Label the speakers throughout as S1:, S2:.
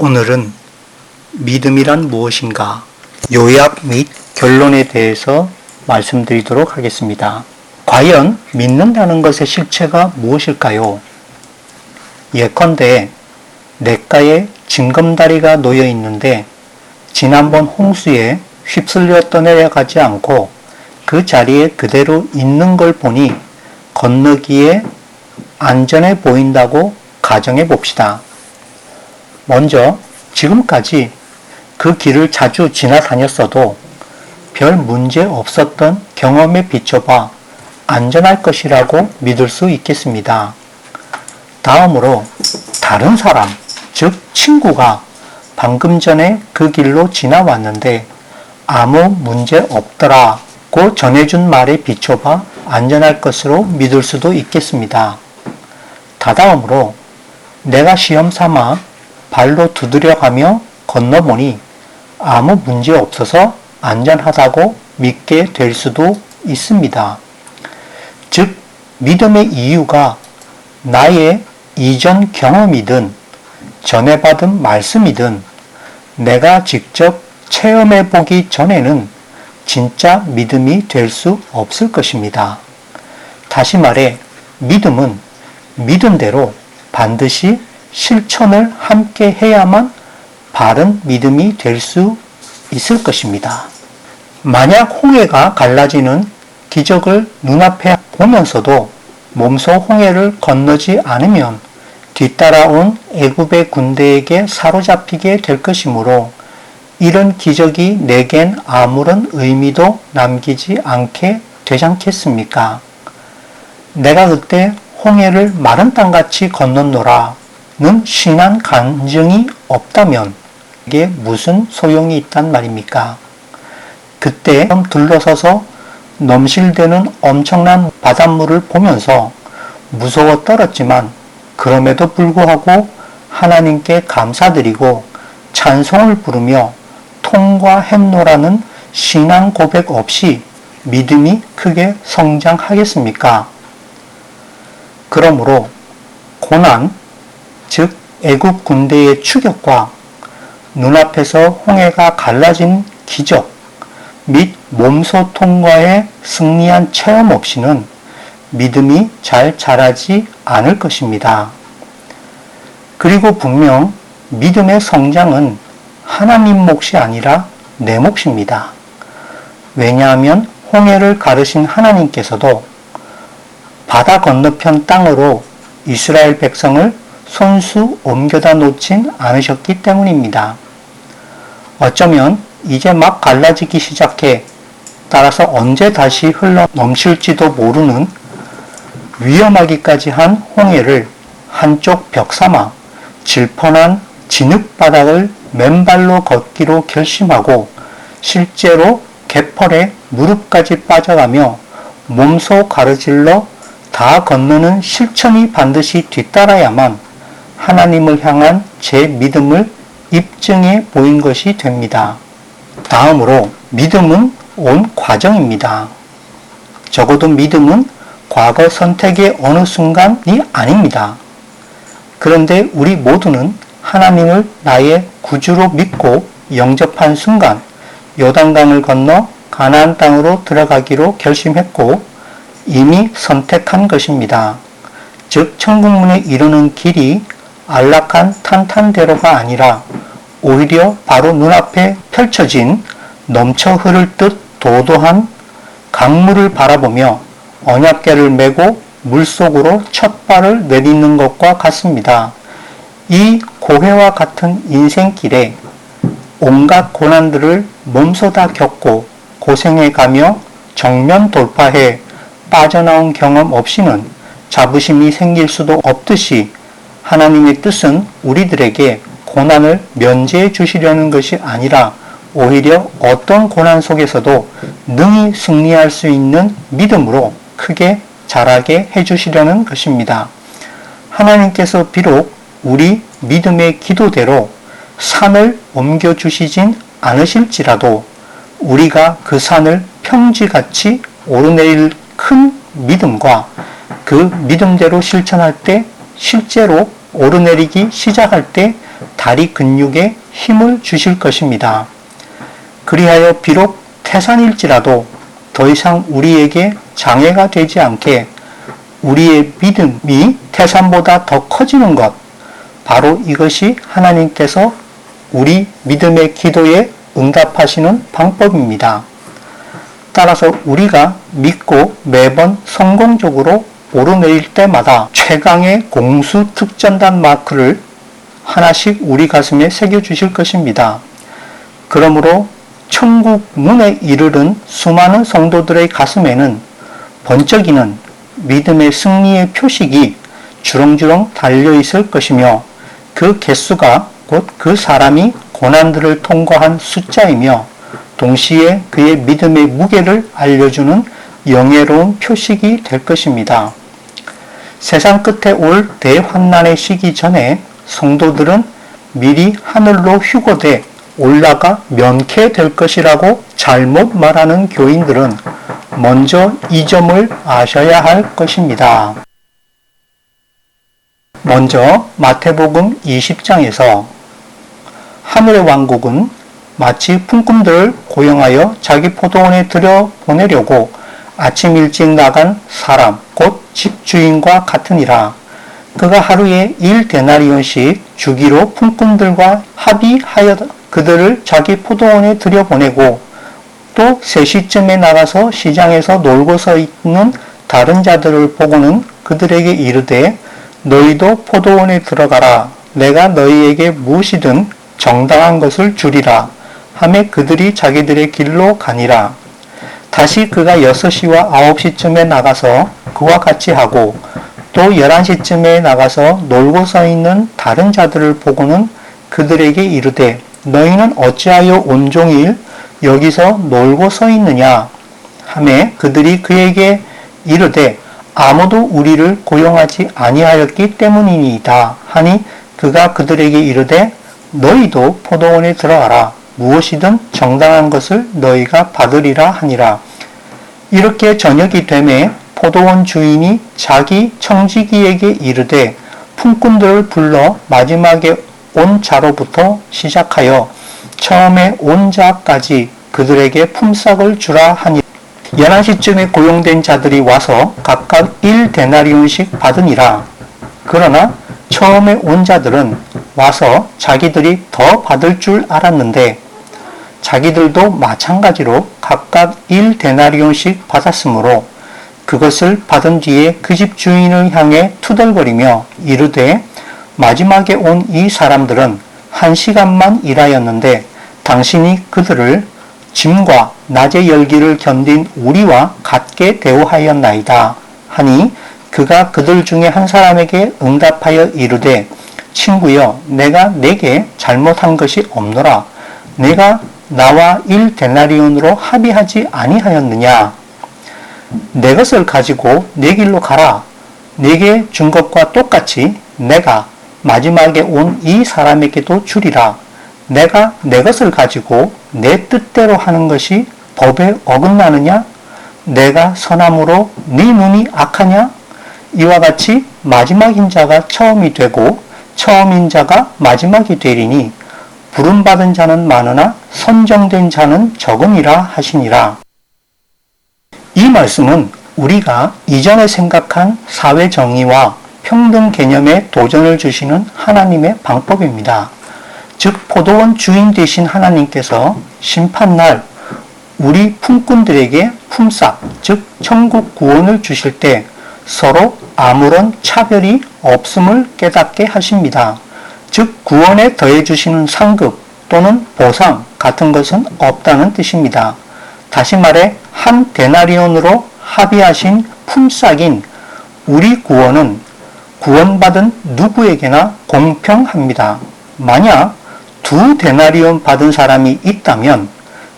S1: 오늘은 믿음이란 무엇인가 요약 및 결론에 대해서 말씀드리도록 하겠습니다. 과연 믿는다는 것의 실체가 무엇일까요? 예컨대 냇가에 징검다리가 놓여 있는데 지난번 홍수에 휩쓸려 떠내려가지 않고 그 자리에 그대로 있는 걸 보니 건너기에 안전해 보인다고 가정해 봅시다. 먼저 지금까지 그 길을 자주 지나다녔어도 별 문제 없었던 경험에 비춰봐 안전할 것이라고 믿을 수 있겠습니다. 다음으로 다른 사람, 즉 친구가 방금 전에 그 길로 지나왔는데 아무 문제 없더라고 전해준 말에 비춰봐 안전할 것으로 믿을 수도 있겠습니다. 다다음으로 내가 시험 삼아 발로 두드려가며 건너보니 아무 문제 없어서 안전하다고 믿게 될 수도 있습니다. 즉, 믿음의 이유가 나의 이전 경험이든 전해받은 말씀이든 내가 직접 체험해보기 전에는 진짜 믿음이 될 수 없을 것입니다. 다시 말해 믿음은 믿음대로 반드시 실천을 함께 해야만 바른 믿음이 될 수 있을 것입니다. 만약 홍해가 갈라지는 기적을 눈앞에 보면서도 몸소 홍해를 건너지 않으면 뒤따라온 애굽의 군대에게 사로잡히게 될 것이므로 이런 기적이 내겐 아무런 의미도 남기지 않게 되지 않겠습니까? 내가 그때 홍해를 마른 땅같이 건넜노라 는 신한 간증이 없다면 이게 무슨 소용이 있단 말입니까? 그때 둘러서서 넘실대는 엄청난 바닷물을 보면서 무서워 떨었지만 그럼에도 불구하고 하나님께 감사드리고 찬송을 부르며 통과했노라는 신앙 고백 없이 믿음이 크게 성장하겠습니까? 그러므로 고난, 즉 애굽 군대의 추격과 눈앞에서 홍해가 갈라진 기적 및 몸소 통과에 승리한 체험 없이는 믿음이 잘 자라지 않을 것입니다. 그리고 분명 믿음의 성장은 하나님 몫이 아니라 내 몫입니다. 왜냐하면 홍해를 가르신 하나님께서도 바다 건너편 땅으로 이스라엘 백성을 손수 옮겨다 놓진 않으셨기 때문입니다. 어쩌면 이제 막 갈라지기 시작해 따라서 언제 다시 흘러 넘칠지도 모르는 위험하기까지 한 홍해를 한쪽 벽 삼아 질펀한 진흙바닥을 맨발로 걷기로 결심하고 실제로 갯벌에 무릎까지 빠져가며 몸소 가로질러 다 건너는 실천이 반드시 뒤따라야만 하나님을 향한 제 믿음을 입증해 보인 것이 됩니다. 다음으로 믿음은 온 과정입니다. 적어도 믿음은 과거 선택의 어느 순간이 아닙니다. 그런데 우리 모두는 하나님을 나의 구주로 믿고 영접한 순간 요단강을 건너 가나안 땅으로 들어가기로 결심했고 이미 선택한 것입니다. 즉 천국문에 이르는 길이 안락한 탄탄대로가 아니라 오히려 바로 눈앞에 펼쳐진 넘쳐 흐를 듯 도도한 강물을 바라보며 언약궤를 메고 물속으로 첫 발을 내딛는 것과 같습니다. 이 고해와 같은 인생길에 온갖 고난들을 몸소 다 겪고 고생해가며 정면 돌파해 빠져나온 경험 없이는 자부심이 생길 수도 없듯이 하나님의 뜻은 우리들에게 고난을 면제해 주시려는 것이 아니라 오히려 어떤 고난 속에서도 능히 승리할 수 있는 믿음으로 크게 자라게 해주시려는 것입니다. 하나님께서 비록 우리 믿음의 기도대로 산을 옮겨주시진 않으실지라도 우리가 그 산을 평지같이 오르내릴 큰 믿음과 그 믿음대로 실천할 때 실제로 오르내리기 시작할 때 다리 근육에 힘을 주실 것입니다. 그리하여 비록 태산일지라도 더 이상 우리에게 장애가 되지 않게 우리의 믿음이 태산보다 더 커지는 것, 바로 이것이 하나님께서 우리 믿음의 기도에 응답하시는 방법입니다. 따라서 우리가 믿고 매번 성공적으로 오르내릴 때마다 최강의 공수 특전단 마크를 하나씩 우리 가슴에 새겨주실 것입니다. 그러므로 천국 문에 이르른 수많은 성도들의 가슴에는 번쩍이는 믿음의 승리의 표식이 주렁주렁 달려있을 것이며 그 개수가 곧 그 사람이 고난들을 통과한 숫자이며 동시에 그의 믿음의 무게를 알려주는 영예로운 표식이 될 것입니다. 세상 끝에 올 대환난의 시기 전에 성도들은 미리 하늘로 휴거돼 올라가 면케될 것이라고 잘못 말하는 교인들은 먼저 이 점을 아셔야 할 것입니다. 먼저 마태복음 20장에서 하늘의 왕국은 마치 품꾼들을 고용하여 자기 포도원에 들여보내려고 아침 일찍 나간 사람 곧 집주인과 같으니라. 그가 하루에 1데나리온씩 주기로 품꾼들과 합의하여 그들을 자기 포도원에 들여보내고 또 3시쯤에 나가서 시장에서 놀고 서 있는 다른 자들을 보고는 그들에게 이르되 너희도 포도원에 들어가라. 내가 너희에게 무엇이든 정당한 것을 주리라. 하매 그들이 자기들의 길로 가니라. 다시 그가 6시와 9시쯤에 나가서 그와 같이 하고 또 11시쯤에 나가서 놀고 서 있는 다른 자들을 보고는 그들에게 이르되 너희는 어찌하여 온종일 여기서 놀고 서 있느냐 하매 그들이 그에게 이르되 아무도 우리를 고용하지 아니하였기 때문이니이다 하니 그가 그들에게 이르되 너희도 포도원에 들어가라. 무엇이든 정당한 것을 너희가 받으리라 하니라. 이렇게 저녁이 되매 포도원 주인이 자기 청지기에게 이르되 품꾼들을 불러 마지막에 온 자로부터 시작하여 처음에 온 자까지 그들에게 품삯을 주라 하니 11시쯤에 고용된 자들이 와서 각각 1데나리온씩 받으니라. 그러나 처음에 온 자들은 와서 자기들이 더 받을 줄 알았는데 자기들도 마찬가지로 각각 1데나리온씩 받았으므로 그것을 받은 뒤에 그 집 주인을 향해 투덜거리며 이르되 마지막에 온 이 사람들은 1시간만 일하였는데 당신이 그들을 짐과 낮의 열기를 견딘 우리와 같게 대우하였나이다 하니 그가 그들 중에 한 사람에게 응답하여 이르되 친구여 내가 내게 잘못한 것이 없노라. 내가 나와 1데나리온으로 합의하지 아니하였느냐. 내 것을 가지고 내 길로 가라. 내게 준 것과 똑같이 내가 마지막에 온 이 사람에게도 주리라. 내가 내 것을 가지고 내 뜻대로 하는 것이 법에 어긋나느냐? 내가 선함으로 네 눈이 악하냐? 이와 같이 마지막인 자가 처음이 되고 처음인 자가 마지막이 되리니 부름받은 자는 많으나 선정된 자는 적으니라 하시니라. 이 말씀은 우리가 이전에 생각한 사회 정의와 평등 개념에 도전을 주시는 하나님의 방법입니다. 즉 포도원 주인 되신 하나님께서 심판날 우리 품꾼들에게 품삯, 즉 천국 구원을 주실 때 서로 아무런 차별이 없음을 깨닫게 하십니다. 즉 구원에 더해 주시는 상급 또는 보상 같은 것은 없다는 뜻입니다. 다시 말해 한 데나리온으로 합의하신 품삯인 우리 구원은 구원받은 누구에게나 공평합니다. 만약 2데나리온 받은 사람이 있다면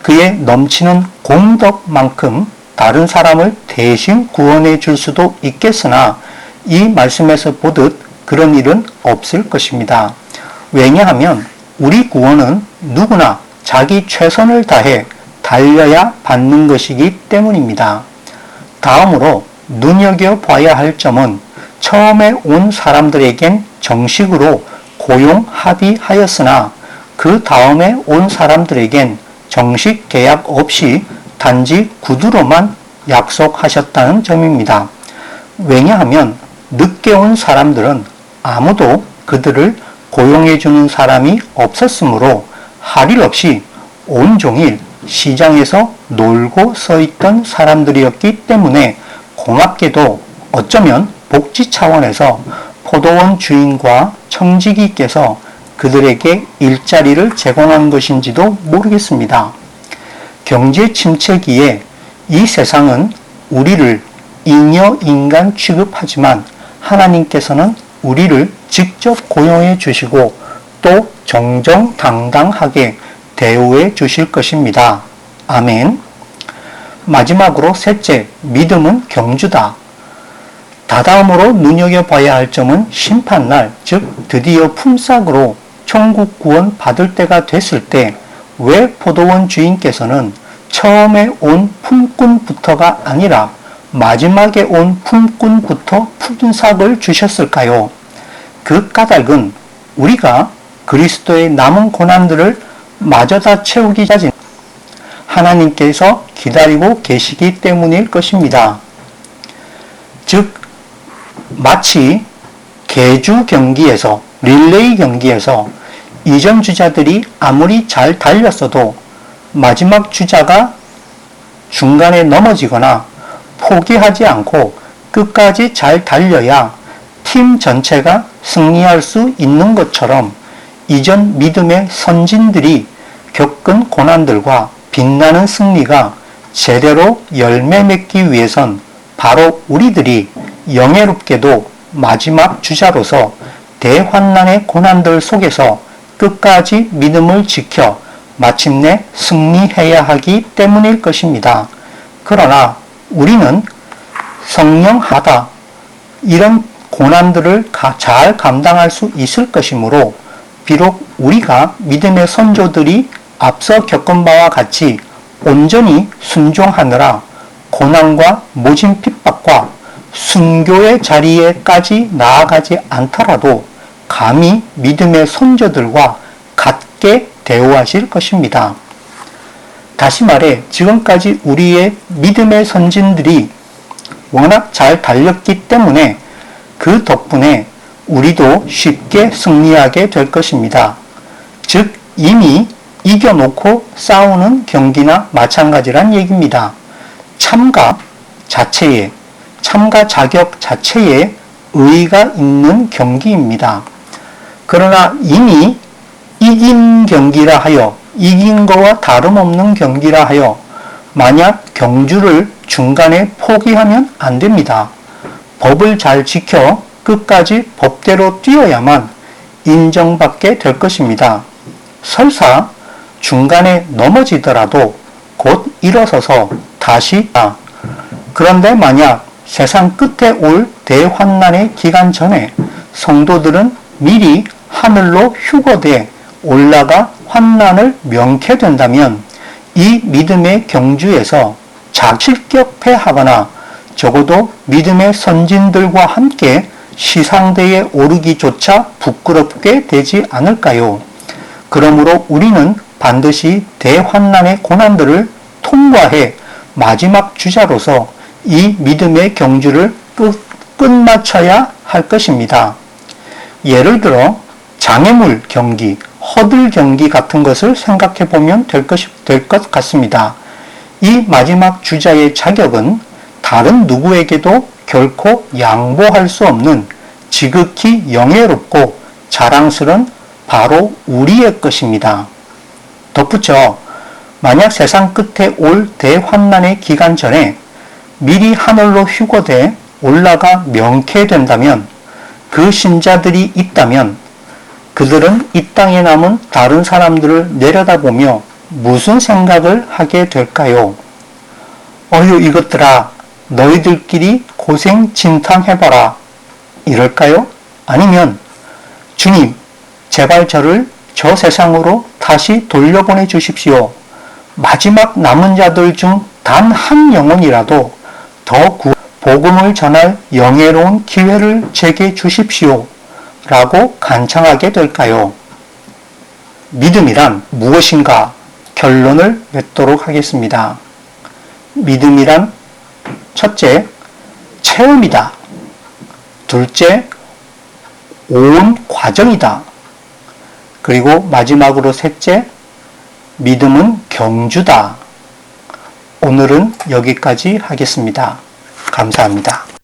S1: 그의 넘치는 공덕만큼 다른 사람을 대신 구원해 줄 수도 있겠으나 이 말씀에서 보듯 그런 일은 없을 것입니다. 왜냐하면 우리 구원은 누구나 자기 최선을 다해 달려야 받는 것이기 때문입니다. 다음으로 눈여겨봐야 할 점은 처음에 온 사람들에겐 정식으로 고용 합의하였으나 그 다음에 온 사람들에겐 정식 계약 없이 단지 구두로만 약속하셨다는 점입니다. 왜냐하면 늦게 온 사람들은 아무도 그들을 고용해주는 사람이 없었으므로 할 일 없이 온종일 시장에서 놀고 서 있던 사람들이었기 때문에 고맙게도 어쩌면 복지 차원에서 포도원 주인과 청지기께서 그들에게 일자리를 제공한 것인지도 모르겠습니다. 경제 침체기에 이 세상은 우리를 잉여 인간 취급하지만 하나님께서는 우리를 직접 고용해 주시고 또 정정당당하게 대우해 주실 것입니다. 아멘. 마지막으로 셋째, 믿음은 경주다. 다다음으로 눈여겨봐야 할 점은 심판날, 즉 드디어 품삯으로 천국 구원 받을 때가 됐을 때 왜 포도원 주인께서는 처음에 온 품꾼부터가 아니라 마지막에 온 품꾼부터 품삯을 주셨을까요? 그 까닭은 우리가 그리스도의 남은 고난들을 마저 다 채우기 전에 하나님께서 기다리고 계시기 때문일 것입니다. 즉 마치 계주 경기에서 릴레이 경기에서 이전 주자들이 아무리 잘 달렸어도 마지막 주자가 중간에 넘어지거나 포기하지 않고 끝까지 잘 달려야 팀 전체가 승리할 수 있는 것처럼 이전 믿음의 선진들이 겪은 고난들과 빛나는 승리가 제대로 열매 맺기 위해선 바로 우리들이 영예롭게도 마지막 주자로서 대환난의 고난들 속에서 끝까지 믿음을 지켜 마침내 승리해야 하기 때문일 것입니다. 그러나 우리는 성령하다 이런 고난들을 잘 감당할 수 있을 것이므로 비록 우리가 믿음의 선조들이 앞서 겪은 바와 같이 온전히 순종하느라 고난과 모진 핍박과 순교의 자리에까지 나아가지 않더라도 감히 믿음의 선조들과 같게 대우하실 것입니다. 다시 말해 지금까지 우리의 믿음의 선진들이 워낙 잘 달렸기 때문에 그 덕분에 우리도 쉽게 승리하게 될 것입니다. 즉 이미 이겨놓고 싸우는 경기나 마찬가지란 얘기입니다. 참가 자격 자체에 의의가 있는 경기입니다. 그러나 이미 이긴 경기라 하여 이긴 거와 다름없는 경기라 하여 만약 경주를 중간에 포기하면 안 됩니다. 법을 잘 지켜 끝까지 법대로 뛰어야만 인정받게 될 것입니다. 설사 중간에 넘어지더라도 곧 일어서서 다시 그런데 만약 세상 끝에 올 대환난의 기간 전에 성도들은 미리 하늘로 휴거돼 올라가 환난을 명쾌된다면 이 믿음의 경주에서 실격패하거나 적어도 믿음의 선진들과 함께 시상대에 오르기조차 부끄럽게 되지 않을까요? 그러므로 우리는 반드시 대환난의 고난들을 통과해 마지막 주자로서 이 믿음의 경주를 끝마쳐야 할 것입니다. 예를 들어 장애물 경기, 허들 경기 같은 것을 생각해 보면 될 것 같습니다. 이 마지막 주자의 자격은 다른 누구에게도 결코 양보할 수 없는 지극히 영예롭고 자랑스러운 바로 우리의 것입니다. 덧붙여 만약 세상 끝에 올 대환난의 기간 전에 미리 하늘로 휴거돼 올라가 명쾌된다면 그 신자들이 있다면 그들은 이 땅에 남은 다른 사람들을 내려다보며 무슨 생각을 하게 될까요? 어휴 이것들아 너희들끼리 고생 진탕해봐라 이럴까요? 아니면 주님 제발 저를 저 세상으로 다시 돌려보내 주십시오. 마지막 남은 자들 중 단 한 영혼이라도 더 복음을 전할 영예로운 기회를 제게 주십시오. 라고 간청하게 될까요? 믿음이란 무엇인가 결론을 맺도록 하겠습니다. 믿음이란 첫째, 체험이다. 둘째, 온 과정이다. 그리고 마지막으로 셋째, 믿음은 경주다. 오늘은 여기까지 하겠습니다. 감사합니다.